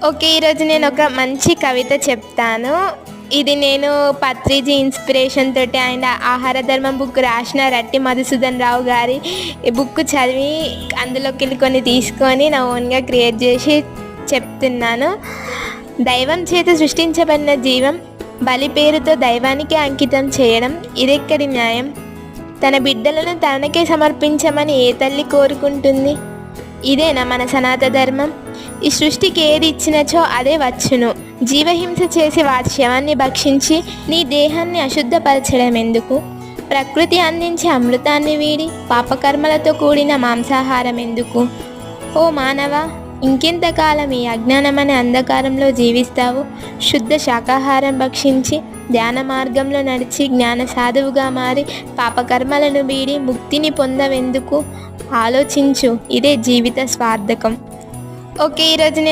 Okay. ఈరోజు నేను ఒక మంచి కవిత చెప్తాను. ఇది నేను పత్రిజీ ఇన్స్పిరేషన్ తోటి ఆయన ఆహార ధర్మం బుక్ రాసిన రట్టి మధుసూదన్ రావు గారి ఈ బుక్ చదివి అందులోకెళ్ళి కొన్ని తీసుకొని నా ఓన్గా క్రియేట్ చేసి చెప్తున్నాను. దైవం చేత సృష్టించబడిన జీవం బలి పేరుతో దైవానికి అంకితం చేయడం ఇదెక్కడి న్యాయం? తన బిడ్డలను తనకే సమర్పించమని ఏ తల్లి కోరుకుంటుంది? ఇదేనా మన సనాతన ధర్మం? ఈ సృష్టికి ఏది ఇచ్చినచో అదే వచ్చును. జీవహింస చేసి వాటి శవాన్ని భక్షించి నీ దేహాన్ని అశుద్ధపరచడం ఎందుకు? ప్రకృతి అందించే అమృతాన్ని వీడి పాపకర్మలతో కూడిన మాంసాహారం ఎందుకు? ఓ మానవ, ఇంకెంతకాలం ఈ అజ్ఞానమనే అంధకారంలో జీవిస్తావు? శుద్ధ శాకాహారం భక్షించి ధ్యాన మార్గంలో నడిచి జ్ఞాన సాధువుగా మారి పాపకర్మలను వీడి ముక్తిని పొందవెందుకు? ఆలోచించు, ఇదే జీవిత స్వార్థకం. ఓకే. ఈరోజు